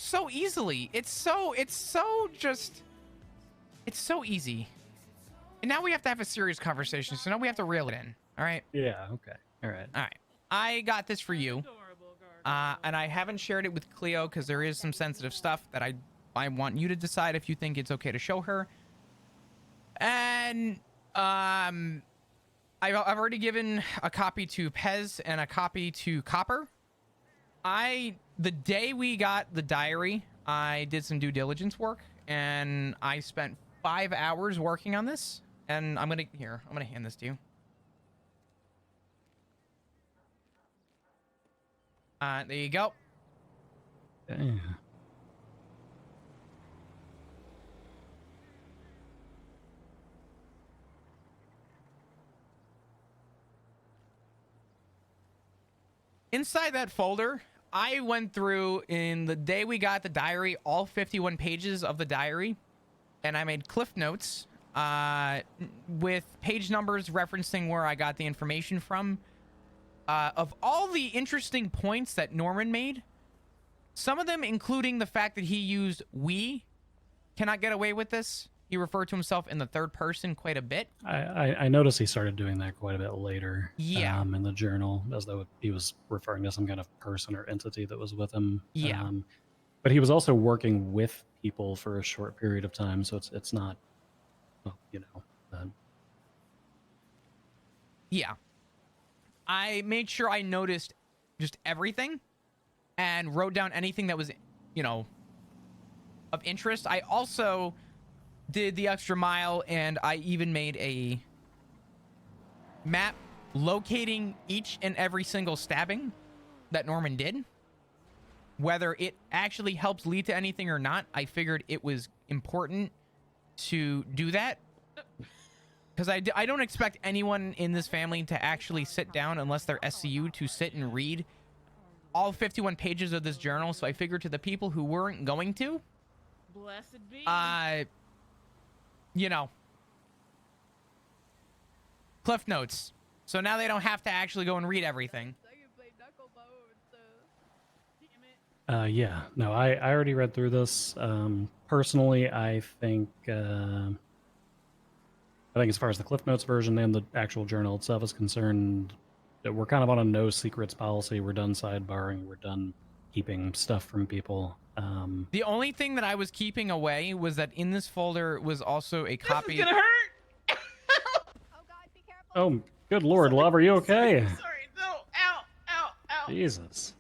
so easily. It's so easy. And now we have to have a serious conversation. So now we have to reel it in. All right. Yeah. Okay. All right. All right. I got this for you. And I haven't shared it with Cleo because there is some sensitive stuff that I want you to decide if you think it's okay to show her. And I've already given a copy to Pez and a copy to Copper. The day we got the diary, I did some due diligence work and I spent 5 hours working on this. And I'm gonna hand this to you. There you go. Damn. Inside that folder, I went through in the day we got the diary, all 51 pages of the diary, and I made cliff notes with page numbers referencing where I got the information from. Of all the interesting points that Norman made, some of them including the fact that he used "we cannot get away with this." He referred to himself in the third person quite a bit. I noticed he started doing that quite a bit later. Yeah. In the journal, as though he was referring to some kind of person or entity that was with him. Yeah. But he was also working with people for a short period of time, so it's not, well, you know. Yeah. I made sure I noticed just everything and wrote down anything that was, you know, of interest. I also did the extra mile and I even made a map locating each and every single stabbing that Norman did. Whether it actually helps lead to anything or not, I figured it was important to do that. Because I don't expect anyone in this family to actually sit down unless they're SCU to sit and read all 51 pages of this journal. So I figured to the people who weren't going to, blessed be. You know, cliff notes. So now they don't have to actually go and read everything. Yeah. No, I already read through this. Personally, I think as far as the Cliff Notes version and the actual journal itself is concerned, that we're kind of on a no secrets policy. We're done sidebarring. We're done keeping stuff from people. The only thing that I was keeping away was that in this folder was also a copy. This is gonna hurt. Oh God, be careful. Oh, good Lord, love, are you okay? Sorry, no, ow, ow, ow. Jesus.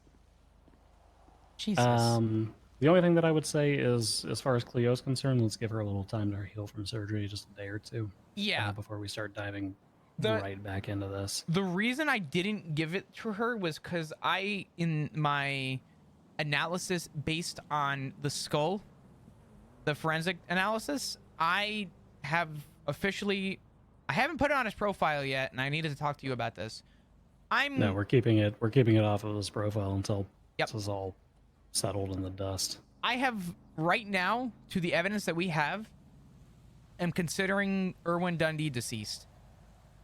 Jesus. The only thing that I would say is, as far as Cleo's concerned, let's give her a little time to heal from surgery, just a day or two. Yeah. Before we start diving right back into this. The reason I didn't give it to her was because in my analysis based on the skull, the forensic analysis, I haven't put it on his profile yet, and I needed to talk to you about this. No, we're keeping it off of his profile until Yep. this is all settled in the dust. I have right now, to the evidence that we have, am considering Erwin Dundee deceased.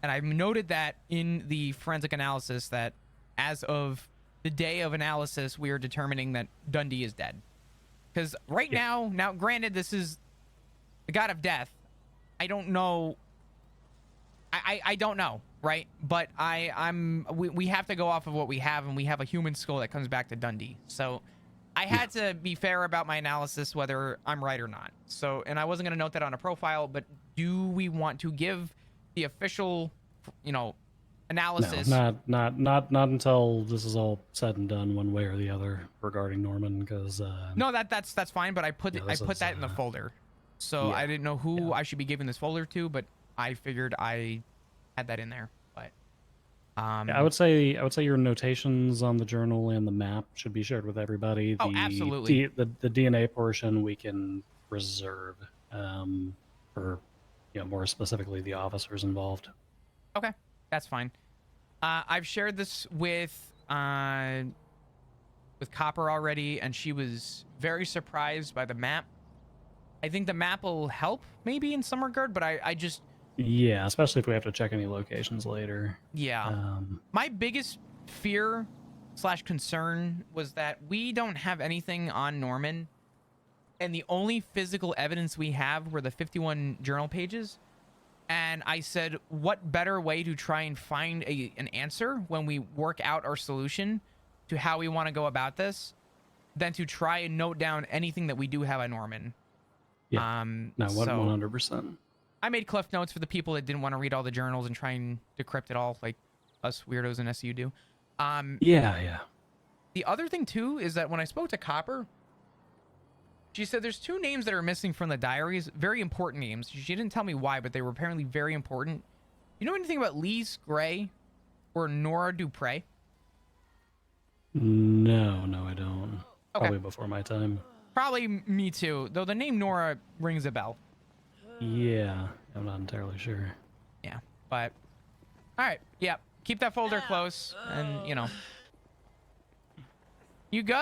And I've noted that in the forensic analysis that as of the day of analysis, we are determining that Dundee is dead. Because right now, granted, this is the god of death. I don't know. I don't know, right? But we have to go off of what we have, and we have a human skull that comes back to Dundee. So I had to be fair about my analysis, whether I'm right or not. So, and I wasn't going to note that on a profile, but do we want to give the official, analysis? No, not until this is all said and done, one way or the other, regarding Norman. Because no, that's fine. But I put that in the folder, so I didn't know who I should be giving this folder to, but I figured I had that in there. But I would say your notations on the journal and the map should be shared with everybody. Absolutely. The DNA portion we can reserve for more specifically the officers involved. Okay, that's fine. I've shared this with Copper already, and she was very surprised by the map. I think the map will help maybe in some regard, but I just... Yeah, especially if we have to check any locations later. Yeah. My biggest fear slash concern was that we don't have anything on Norman, and the only physical evidence we have were the 51 journal pages. And I said, what better way to try and find an answer when we work out our solution to how we want to go about this than to try and note down anything that we do have on Norman. Yeah. No, so 100%. I made cliff notes for the people that didn't want to read all the journals and try and decrypt it all like us weirdos in SU do. Yeah. The other thing too is that when I spoke to Copper, she said there's 2 names that are missing from the diaries, very important names. She didn't tell me why, but they were apparently very important. You know anything about Lise Gray or Nora Dupre? No, I don't. Okay. Probably before my time. Probably me too, though the name Nora rings a bell. Yeah, I'm not entirely sure. Yeah, but all right, yeah, keep that folder close, and you know, you got